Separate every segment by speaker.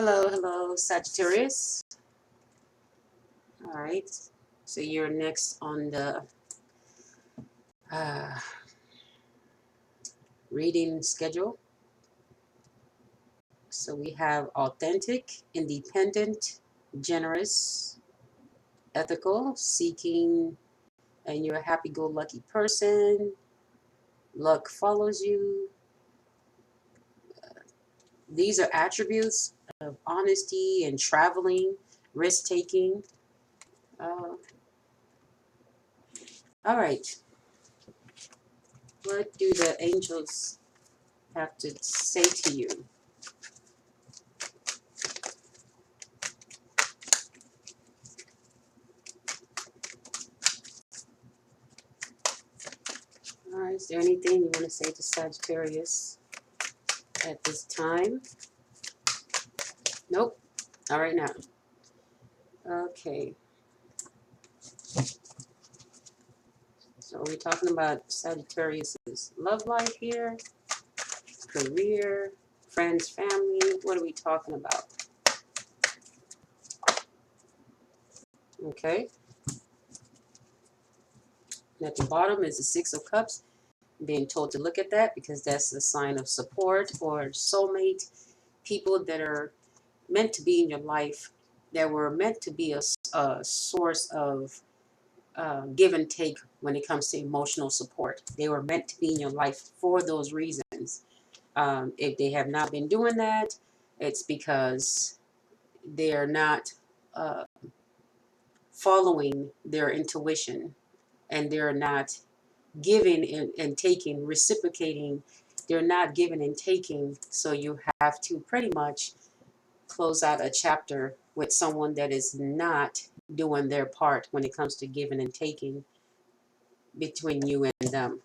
Speaker 1: Hello, hello, Sagittarius. All right, so you're next on the uh, reading schedule. So we have authentic, independent, generous, ethical, seeking, and you're a happy-go-lucky person. Luck follows you. These are attributes of honesty and traveling, risk-taking. Uh, all right, what do the angels have to say to you? All right, is there anything you want to say to Sagittarius at this time? Nope. All right, now. Okay. So we're talking about Sagittarius's love life here, career, friends, family. What are we talking about? Okay. And at the bottom is the Six of Cups. Being told to look at that because that's a sign of support or soulmate, people that are meant to be in your life, that were meant to be a source of give and take when it comes to emotional support. They were meant to be in your life for those reasons. If they have not been doing that, it's because they're not uh, following their intuition, and they're not giving and taking, reciprocating. They're not giving and taking. So you have to pretty much close out a chapter with someone that is not doing their part when it comes to giving and taking between you and them.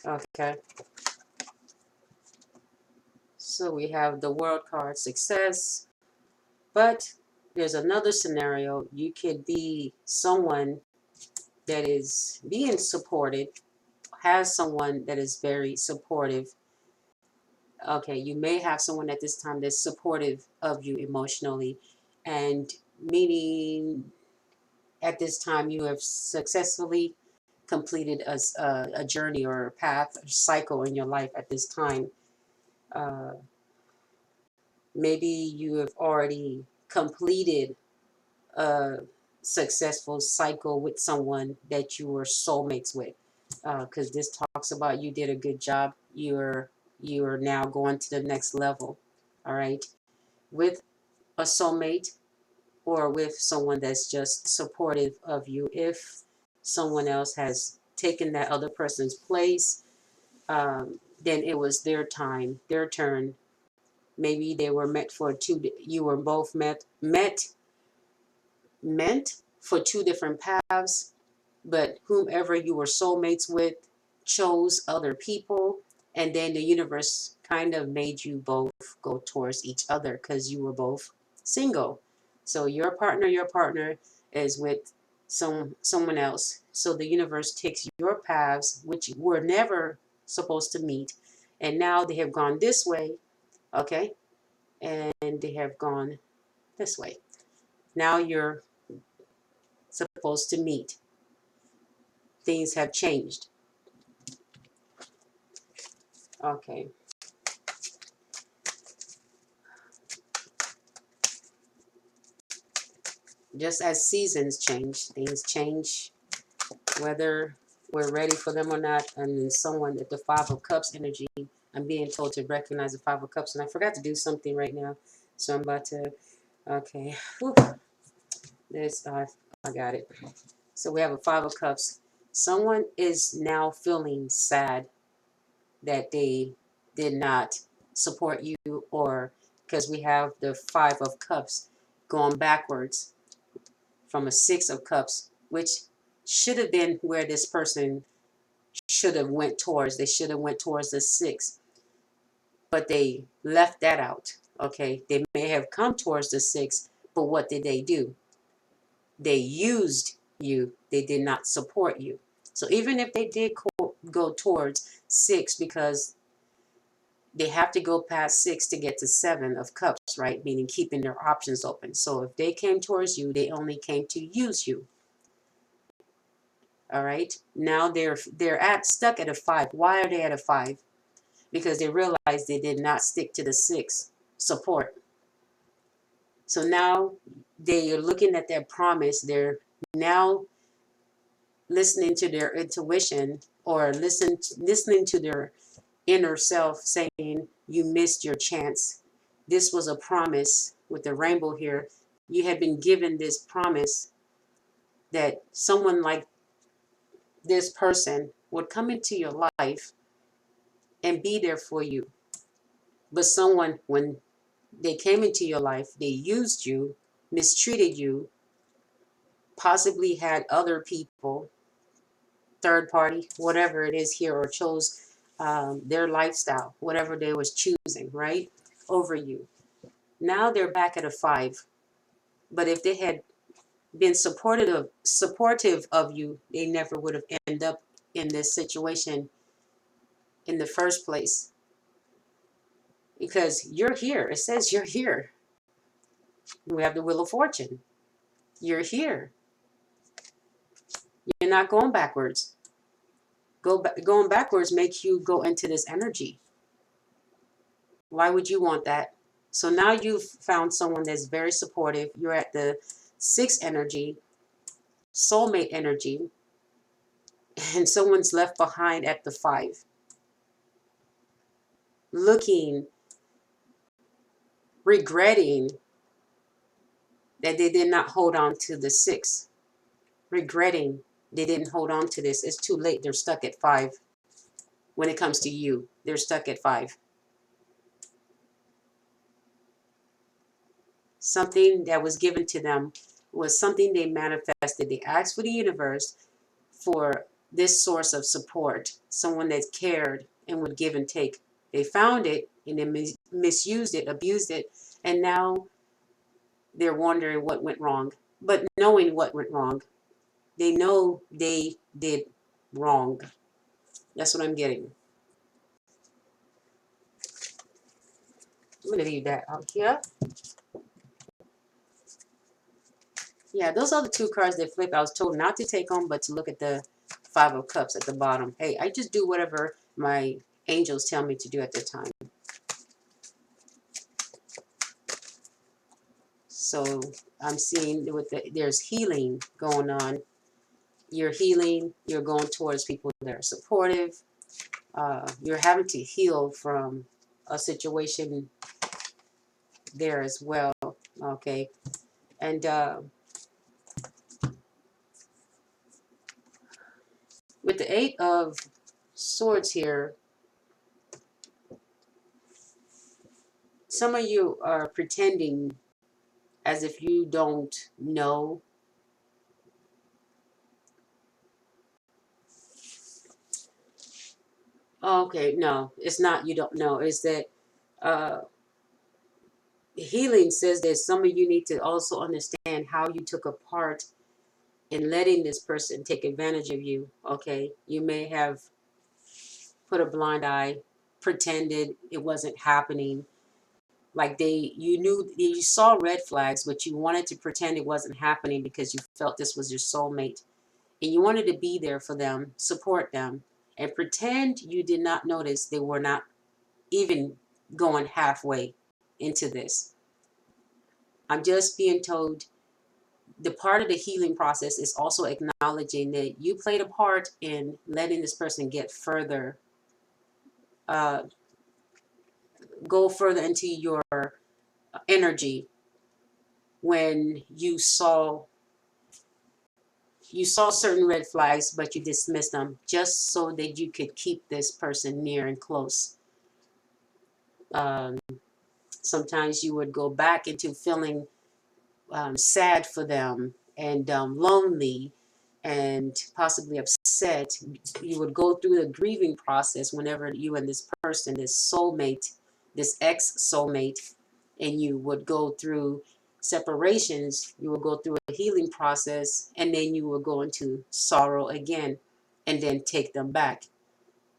Speaker 1: Okay. So we have the world card, success. But there's another scenario. You could be someone that is being supported, has someone that is very supportive. Okay, you may have someone at this time that's supportive of you emotionally, and meaning at this time you have successfully completed a journey or a path or cycle in your life at this time. Uh, Maybe you have already completed a successful cycle with someone that you were soulmates with, because this talks about you did a good job. You are now going to the next level. All right, with a soulmate or with someone that's just supportive of you. If someone else has taken that other person's place, then it was their time, their turn. Maybe they were meant for two. You were both meant for two different paths, but whomever you were soulmates with chose other people, and then the universe kind of made you both go towards each other because you were both single. So your partner is with someone else. So the universe takes your paths, which were never supposed to meet, and now they have gone this way, okay, and they have gone this way. Now you're supposed to meet. Things have changed. Okay. Just as seasons change, things change, whether we're ready for them or not. And then someone at the Five of Cups energy, I'm being told to recognize the Five of Cups. And I forgot to do something right now. So I'm about to, okay. Whew. This, I got it. So we have a Five of Cups. Someone is now feeling sad that they did not support you, or because we have the Five of Cups going backwards from a Six of Cups, which should have been where this person should have went towards. They should have went towards the six, but they left that out. Okay, they may have come towards the six, but what did they do? They used you. They did not support you. So even if they did go towards 6 because they have to go past 6 to get to 7 of cups, right? Meaning keeping their options open. So if they came towards you, they only came to use you. All right. Now they're stuck at a 5. Why are they at a 5? Because they realized they did not stick to the 6 support. So now they are looking at their promise. They're now listening to their intuition, or listening to their inner self saying, you missed your chance. This was a promise with the rainbow here. You had been given this promise that someone like this person would come into your life and be there for you. But someone, when they came into your life, they used you, mistreated you, possibly had other people, third party, whatever it is here, or chose their lifestyle, whatever they was choosing, right, over you. Now they're back at a 5. But if they had been supportive of you, they never would have ended up in this situation in the first place. Because you're here. It says you're here. We have the Wheel of Fortune. You're here. You're not going backwards. Going backwards makes you go into this energy. Why would you want that? So now you've found someone that's very supportive. You're at the 6 energy, soulmate energy, and someone's left behind at the 5. Looking, regretting that they did not hold on to the 6. Regretting they didn't hold on to this. It's too late. They're stuck at 5. When it comes to you, they're stuck at 5. Something that was given to them was something they manifested. They asked for the universe for this source of support, someone that cared and would give and take. They found it and they misused it, abused it, and now they're wondering what went wrong. But knowing what went wrong, they know they did wrong. That's what I'm getting. I'm going to leave that out here. Yeah, those are the 2 cards that flip. I was told not to take them, but to look at the 5 of Cups at the bottom. Hey, I just do whatever my angels tell me to do at the time. So I'm seeing there's healing going on. You're healing. You're going towards people that are supportive. You're having to heal from a situation there as well. Okay. And with the 8 of Swords here, some of you are pretending as if you don't know. Okay, no, it's not you don't know. It's that uh, healing says that some of you need to also understand how you took a part in letting this person take advantage of you. Okay, you may have put a blind eye, pretended it wasn't happening. Like you knew, you saw red flags, but you wanted to pretend it wasn't happening because you felt this was your soulmate. And you wanted to be there for them, support them, and pretend you did not notice they were not even going halfway into this. I'm just being told the part of the healing process is also acknowledging that you played a part in letting this person get further, uh, go further into your energy when you saw certain red flags, but you dismissed them just so that you could keep this person near and close. Um, Sometimes you would go back into feeling sad for them and lonely and possibly upset. You would go through the grieving process whenever you and this person, this soulmate, this ex-soulmate, and you would go through separations. You would go through a healing process, and then you will go into sorrow again and then take them back.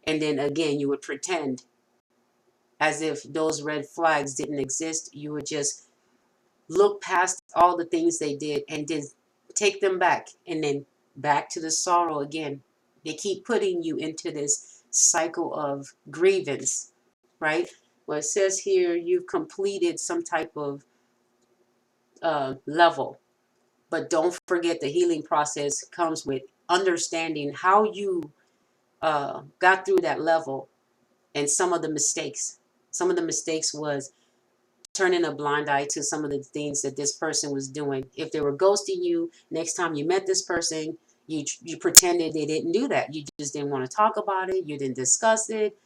Speaker 1: And then again, you would pretend as if those red flags didn't exist. You would just look past all the things they did and then take them back, and then back to the sorrow again. They keep putting you into this cycle of grievance, right? Well, it says here you've completed some type of level, but don't forget the healing process comes with understanding how you got through that level and some of the mistakes. Some of the mistakes was turning a blind eye to some of the things that this person was doing. If they were ghosting you, next time you met this person, you pretended they didn't do that. You just didn't want to talk about it. You didn't discuss it.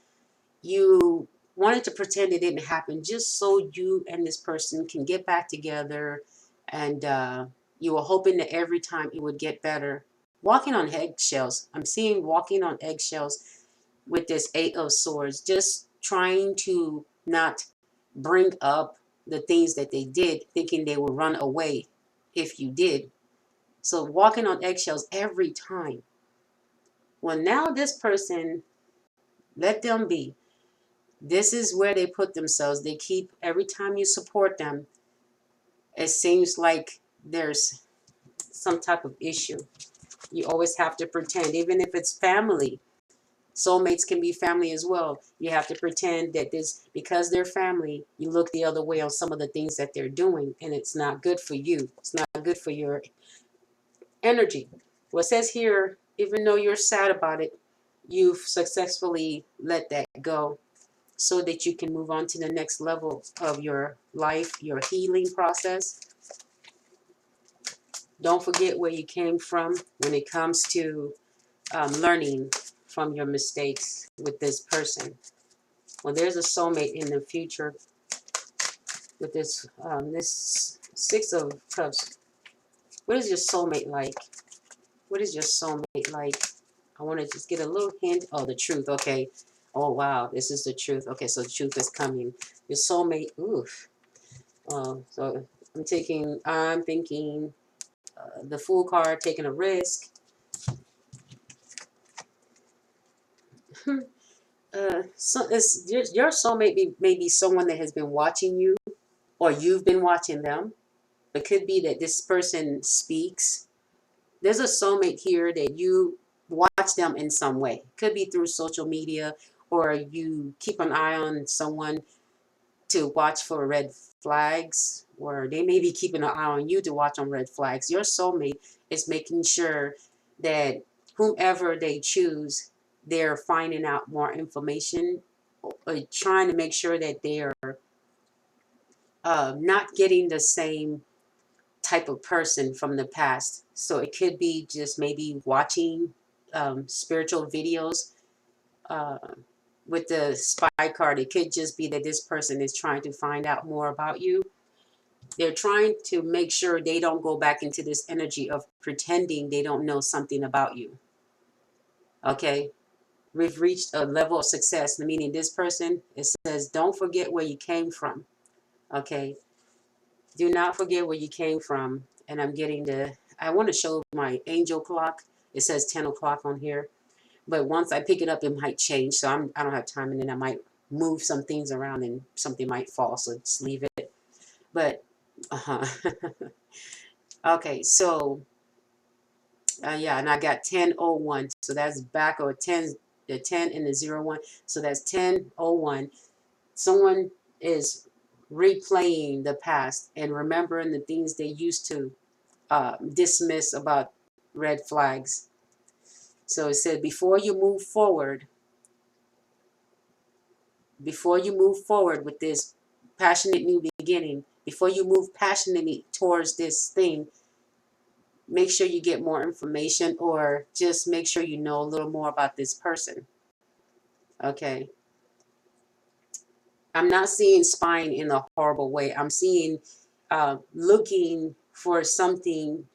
Speaker 1: You wanted to pretend it didn't happen just so you and this person can get back together. And you were hoping that every time it would get better. Walking on eggshells. I'm seeing walking on eggshells with this Eight of Swords, just trying to not bring up the things that they did, thinking they will run away if you did. So walking on eggshells every time. Well, now this person, let them be. This is where they put themselves. They keep, every time you support them, it seems like there's some type of issue. You always have to pretend, even if it's family. Soulmates can be family as well. You have to pretend that this, because they're family, you look the other way on some of the things that they're doing, and it's not good for you. It's not good for your energy. Well, it says here, even though you're sad about it, you've successfully let that go so that you can move on to the next level of your life, your healing process. Don't forget where you came from when it comes to learning from your mistakes with this person. Well, there's a soulmate in the future with this Six of Cups. What is your soulmate like? What is your soulmate like? I want to just get a little hint. Oh, the truth. Okay. Oh, wow. This is the truth. Okay, so the truth is coming. Your soulmate. Oof. So I'm thinking the Fool card, taking a risk. So it's, your soulmate may be someone that has been watching you, or you've been watching them. It could be that this person speaks. There's a soulmate here that you watch them in some way. Could be through social media, or you keep an eye on someone to watch for red flags, or they may be keeping an eye on you to watch on red flags. Your soulmate is making sure that whomever they choose, they're finding out more information, or trying to make sure that they're not getting the same type of person from the past. So it could be just maybe watching spiritual videos. Uh, with the spy card, it could just be that this person is trying to find out more about you. They're trying to make sure they don't go back into this energy of pretending they don't know something about you. Okay? We've reached a level of success, meaning this person, it says, don't forget where you came from. Okay? Do not forget where you came from. And I want to show my angel clock. It says 10 o'clock on here. But once I pick it up, it might change. So I don't have time. And then I might move some things around and something might fall. So just leave it. But, okay. So, yeah. And I got 10:01. So that's back, or 10, the 10 and the 01. So that's 10:01. Someone is replaying the past and remembering the things they used to dismiss about red flags. So it said, before you move forward with this passionate new beginning, before you move passionately towards this thing, make sure you get more information, or just make sure you know a little more about this person. Okay. I'm not seeing spying in a horrible way. I'm seeing looking for something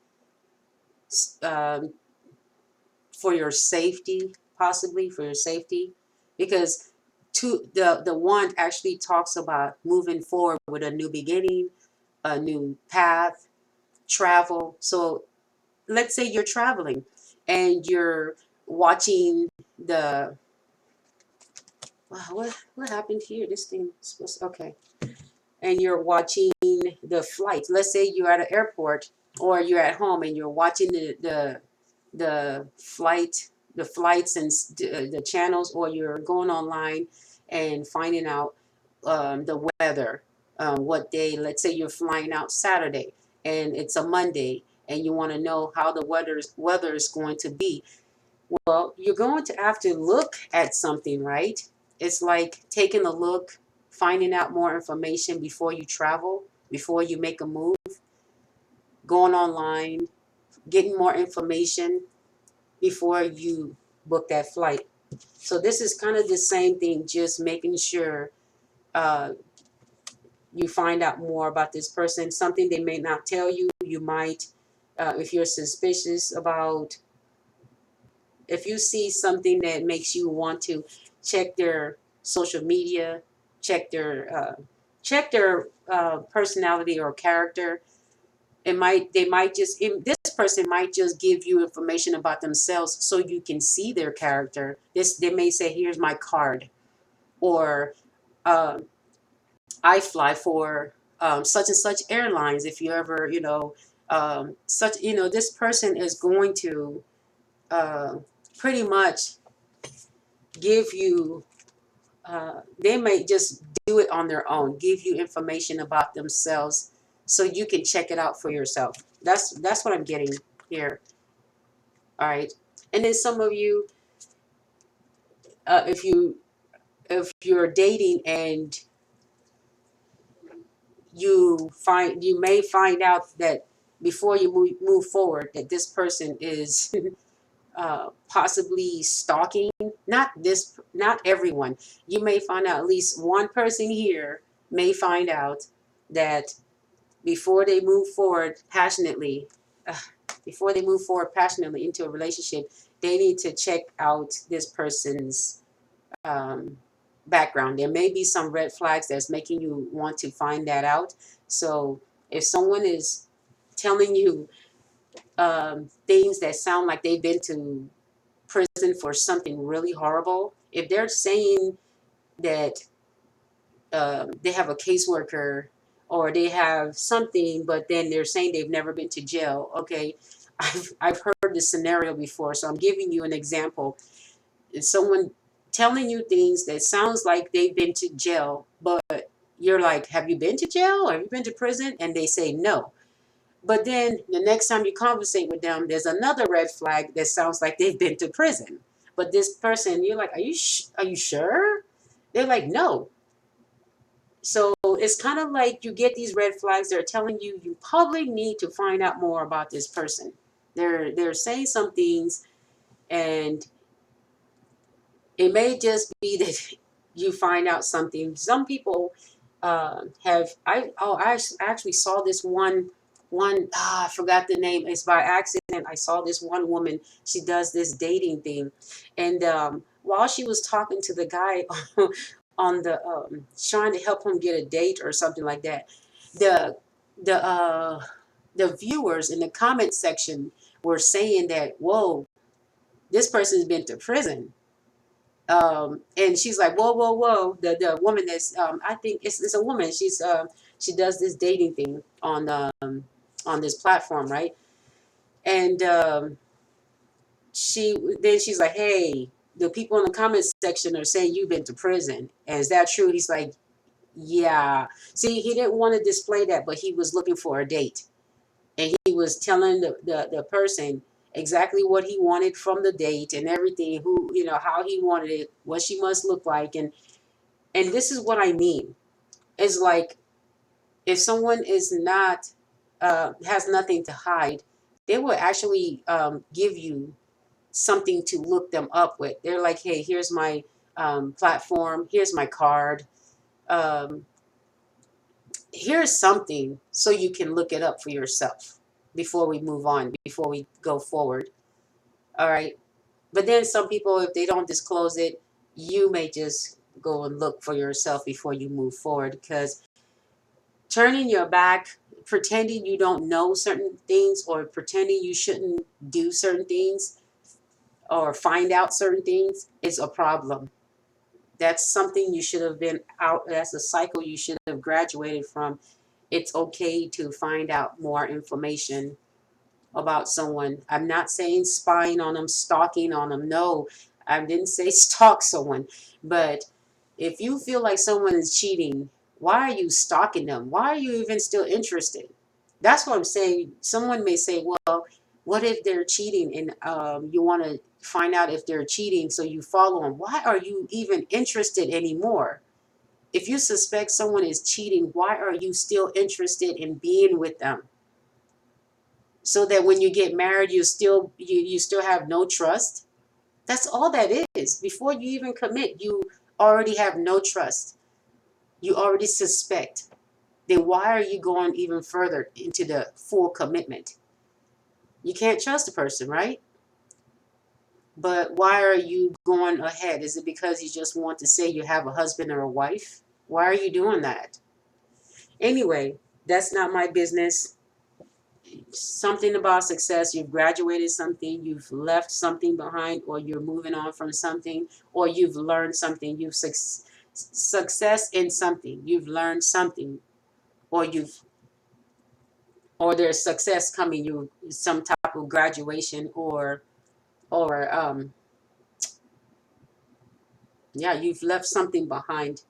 Speaker 1: um, for your safety, possibly for your safety, because the wand actually talks about moving forward with a new beginning, a new path, travel. So let's say you're traveling and you're watching the Wow, what happened here? This thing is supposed okay. And you're watching the flight. Let's say you're at an airport or you're at home and you're watching the flight, the flights and the channels, or you're going online and finding out the weather, what day. Let's say you're flying out Saturday and it's a Monday, and you want to know how the weather is going to be. Well, you're going to have to look at something, right? It's like taking a look, finding out more information before you travel, before you make a move, going online, getting more information before you book that flight. So this is kind of the same thing, just making sure uh, you find out more about this person. Something they may not tell you. You might, if you're suspicious about, if you see something that makes you want to check their social media, check their personality or character, this person might just give you information about themselves so you can see their character. They may say, "Here's my card," or uh, "I fly for such and such airlines." If you ever, this person is going to uh, pretty much give you. They may just do it on their own, give you information about themselves, so you can check it out for yourself. That's what I'm getting here. All right, and then some of you, if you're dating and you may find out that before you move forward that this person is possibly stalking. Not everyone. You may find out, at least one person here may find out that before they move forward passionately, uh, into a relationship, they need to check out this person's um, background. There may be some red flags that's making you want to find that out. So if someone is telling you things that sound like they've been to prison for something really horrible, if they're saying that they have a caseworker or they have something, but then they're saying they've never been to jail. Okay, I've heard this scenario before, so I'm giving you an example. It's someone telling you things that sounds like they've been to jail, but you're like, have you been to jail? Have you been to prison? And they say no. But then the next time you conversate with them, there's another red flag that sounds like they've been to prison. But this person, you're like, are you sure? They're like, no. So it's kind of like you get these red flags. They're telling you you probably need to find out more about this person. They're saying some things, and it may just be that you find out something. Some people I actually saw this I forgot the name. It's by accident. I saw this one woman. She does this dating thing, and while she was talking to the guy on the trying to help him get a date or something like that, the the uh, the viewers in the comment section were saying that, whoa, this person's been to prison. And she's like, whoa, whoa, whoa. The woman that's I think it's a woman. She does this dating thing on this platform, right? And she's like, hey, the people in the comment section are saying you've been to prison, and is that true? He's like, yeah. See, he didn't want to display that, but he was looking for a date, and he was telling the person exactly what he wanted from the date and everything, who, how he wanted it, what she must look like. And this is what I mean. It's like, if someone is not has nothing to hide, they will actually give you something to look them up with. They're like, hey, here's my platform, here's my card, um, here's something so you can look it up for yourself before we move on, before we go forward. All right. But then some people, if they don't disclose it, you may just go and look for yourself before you move forward, because turning your back, pretending you don't know certain things, or pretending you shouldn't do certain things or find out certain things is a problem. That's something you should have been out. That's a cycle you should have graduated from. It's okay to find out more information about someone. I'm not saying spying on them, stalking on them. No, I didn't say stalk someone. But if you feel like someone is cheating, why are you stalking them? Why are you even still interested? That's what I'm saying. Someone may say, well, what if they're cheating and you want to find out if they're cheating, so you follow them. Why are you even interested anymore? If you suspect someone is cheating, why are you still interested in being with them? So that when you get married, you still have no trust. That's all that is. Before you even commit, you already have no trust. You already suspect. Then why are you going even further into the full commitment? You can't trust a person, right? But why are you going ahead? Is it because you just want to say you have a husband or a wife? Why are you doing that? Anyway, that's not my business. Something about success. You've graduated something, you've left something behind, or you're moving on from something, or you've learned something. You've success in something. You've learned something, or there's success coming. You some type of graduation, or yeah, you've left something behind.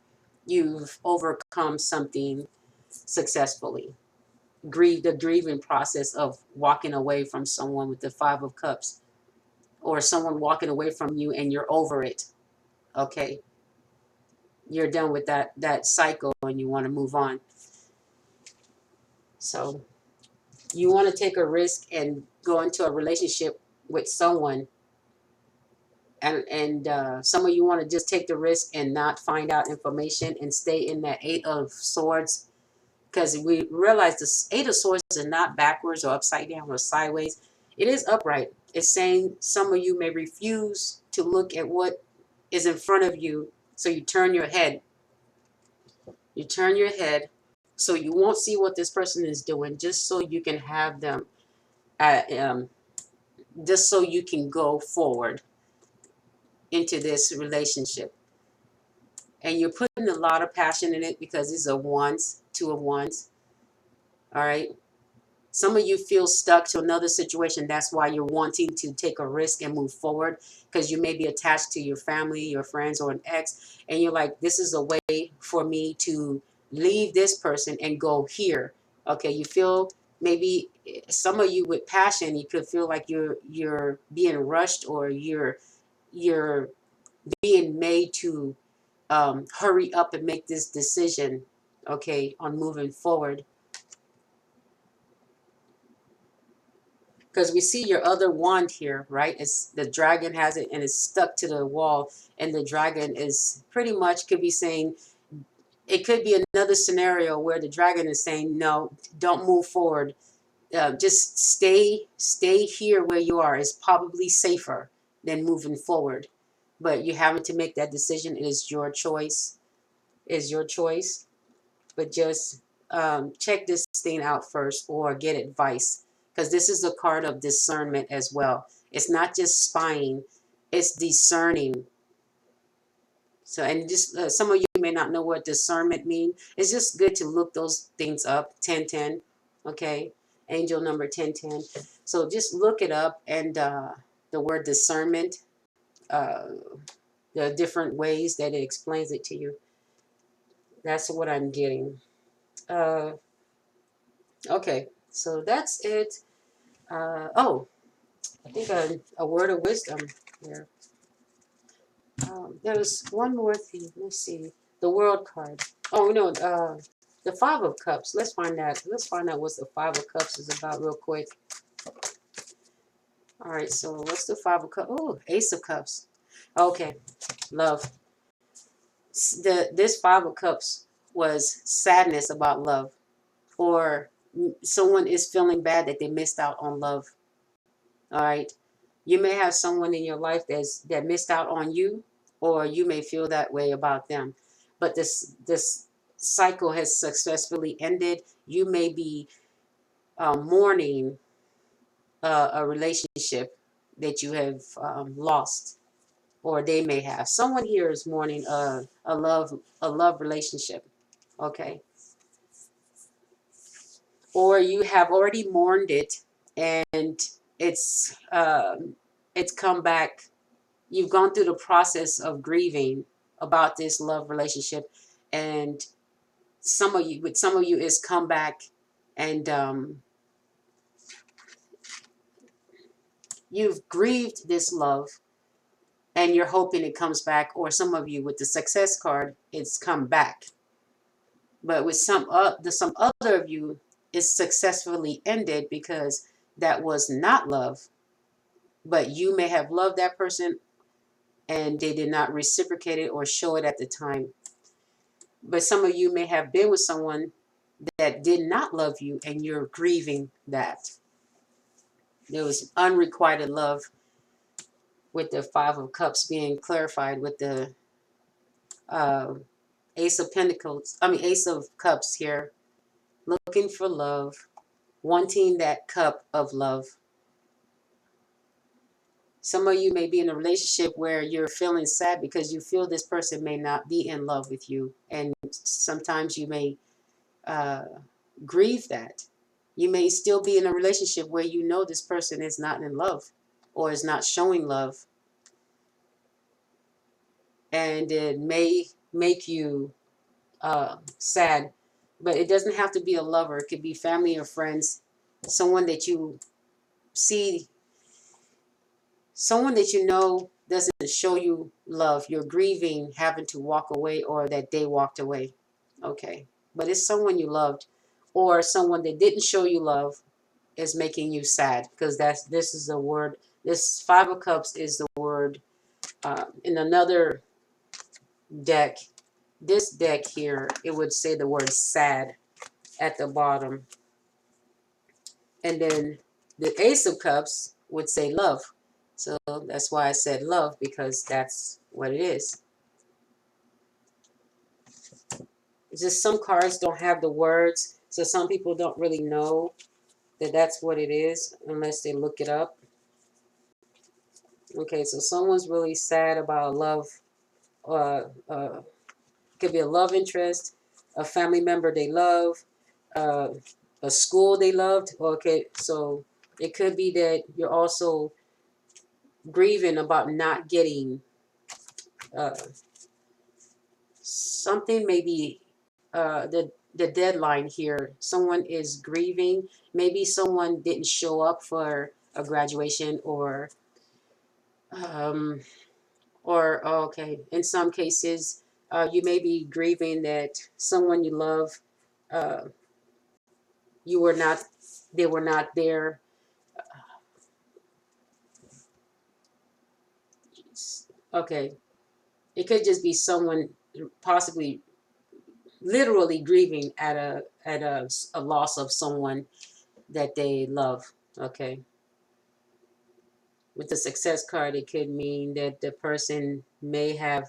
Speaker 1: You've overcome something successfully. The grieving process of walking away from someone with the Five of Cups, or someone walking away from you and you're over it. Okay, you're done with that cycle and you want to move on. So you want to take a risk and go into a relationship with someone, and some of you want to just take the risk and not find out information and stay in that Eight of Swords, because we realize the Eight of Swords is not backwards or upside down or sideways. It is upright. It's saying some of you may refuse to look at what is in front of you, so you turn your head. You turn your head so you won't see what this person is doing, just so you can have them, at, just so you can go forward into this relationship. And you're putting a lot of passion in it because these are wands, two of wands. All right. Some of you feel stuck to another situation. That's why you're wanting to take a risk and move forward, because you may be attached to your family, your friends, or an ex. And you're like, this is a way for me to leave this person and go here. Okay, you feel maybe some of you with passion, you could feel like you're being rushed, or you're being made to hurry up and make this decision, okay, on moving forward. Because we see your other wand here, right? It's the dragon has it and it's stuck to the wall, and the dragon is pretty much could be saying, it could be another scenario where the dragon is saying, no, don't move forward. Just stay here where you are. It's probably safer than moving forward. But you having to make that decision. It is your choice. Is your choice. But just check this thing out first, or get advice, because this is a card of discernment as well. It's not just spying, it's discerning. So, and just some of you may not know what discernment means. It's just good to look those things up. 1010, okay, angel number 1010. So just look it up, and the word discernment, uh, the different ways that it explains it to you. That's what I'm getting. uh, Okay, so that's it. Oh, I think a word of wisdom here. There was one more thing. Let's see. The World card. Oh no, the Five of Cups. Let's find that. Let's find out what the Five of Cups is about real quick. All right. So what's the Five of Cups? Oh, Ace of Cups. Okay, love. This Five of Cups was sadness about love, or someone is feeling bad that they missed out on love. All right. You may have someone in your life that missed out on you, or you may feel that way about them. But this cycle has successfully ended. You may be mourning a relationship that you have lost. or they may have. Someone here is mourning a love relationship, okay? Or you have already mourned it, and it's it's come back. You've gone through the process of grieving about this love relationship, and some of you is come back, and you've grieved this love, and you're hoping it comes back. Or some of you with the success card, it's come back. But with some other of you, it's successfully ended because that was not love. But you may have loved that person, and they did not reciprocate it or show it at the time. But some of you may have been with someone that did not love you, and you're grieving that. There was unrequited love, with the Five of Cups being clarified with the uh, Ace of Cups here. Looking for love, wanting that cup of love. Some of you may be in a relationship where you're feeling sad because you feel this person may not be in love with you. And sometimes you may uh, grieve that. You may still be in a relationship where you know this person is not in love or is not showing love. And it may make you sad, but it doesn't have to be a lover. It could be family or friends, someone that you see, someone that you know doesn't show you love. You're grieving having to walk away, or that they walked away. Okay, but it's someone you loved, or someone that didn't show you love is making you sad, because this is a word. This Five of Cups is the word in another deck. This deck here, it would say the word sad at the bottom. And then the Ace of Cups would say love. So that's why I said love, because that's what it is. It's just some cards don't have the words, so some people don't really know that that's what it is unless they look it up. Okay, so someone's really sad about love. Uh, uh, could be a love interest, a family member they love, uh, a school they loved. Okay, so it could be that you're also grieving about not getting uh, something. Maybe the deadline here. Someone is grieving. Maybe someone didn't show up for a graduation, um, or oh, okay. In some cases, you may be grieving that someone you love, uh, you were not, they were not there. Okay, it could just be someone possibly literally grieving at a loss of someone that they love. Okay, with the success card, it could mean that the person may have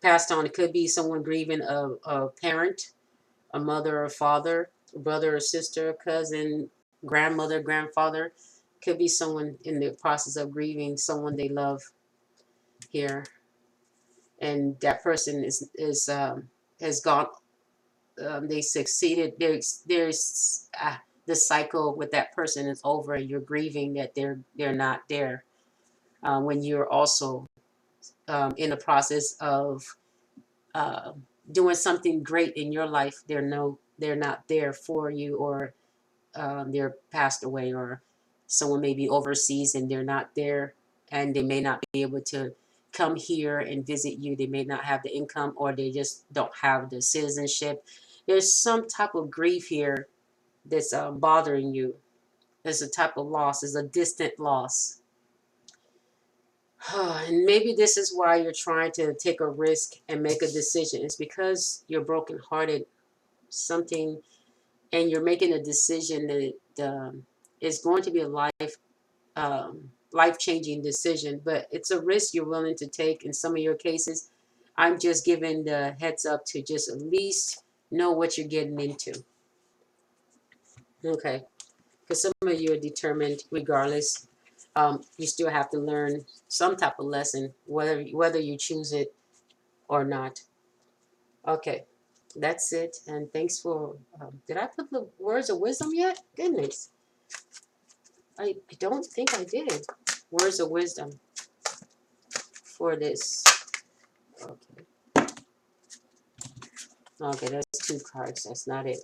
Speaker 1: passed on. It could be someone grieving a parent, a mother or father, a brother or sister, cousin, grandmother, grandfather. Could be someone in the process of grieving someone they love here, and that person is has gone. They succeeded. There's the cycle with that person is over, and you're grieving that they're not there. When you're also in the process of uh, doing something great in your life, they're not there for you, or they're passed away, or someone may be overseas and they're not there, and they may not be able to come here and visit you. They may not have the income, or they just don't have the citizenship. There's some type of grief here that's bothering you. There's a type of loss. It's a distant loss. And maybe this is why you're trying to take a risk and make a decision. It's because you're brokenhearted, something, and you're making a decision that is going to be a life-changing decision. But it's a risk you're willing to take in some of your cases. I'm just giving the heads up to just at least know what you're getting into. Okay, because some of you are determined regardless. You still have to learn some type of lesson, whether you choose it or not. Okay, that's it. And thanks for. Did I put the words of wisdom yet? Goodness, I don't think I did. Words of wisdom for this. Okay, okay, that's two cards. That's not it.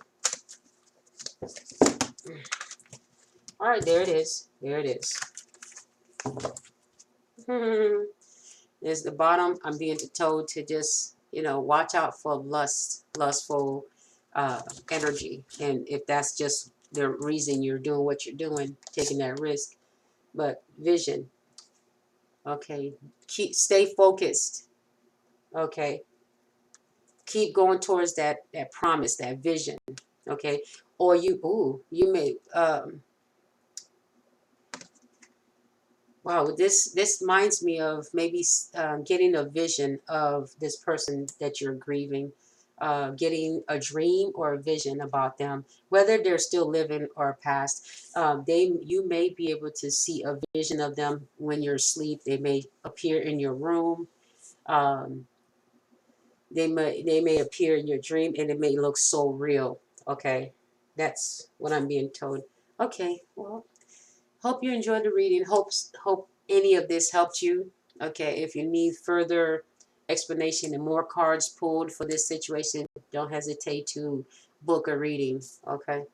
Speaker 1: All right, there it is. There it is. There's the bottom. I'm being told to just, watch out for lustful energy. And if that's just the reason you're doing what you're doing, taking that risk. But vision, okay. Stay focused, okay. Keep going towards that promise, that vision, okay. Or you may, wow, this reminds me of maybe getting a vision of this person that you're grieving, getting a dream or a vision about them, whether they're still living or past. You may be able to see a vision of them when you're asleep. They may appear in your room. Um, they may appear in your dream, and it may look so real. Okay, that's what I'm being told. Okay, well. Hope you enjoyed the reading. Hope any of this helped you. Okay, if you need further explanation and more cards pulled for this situation, don't hesitate to book a reading. Okay.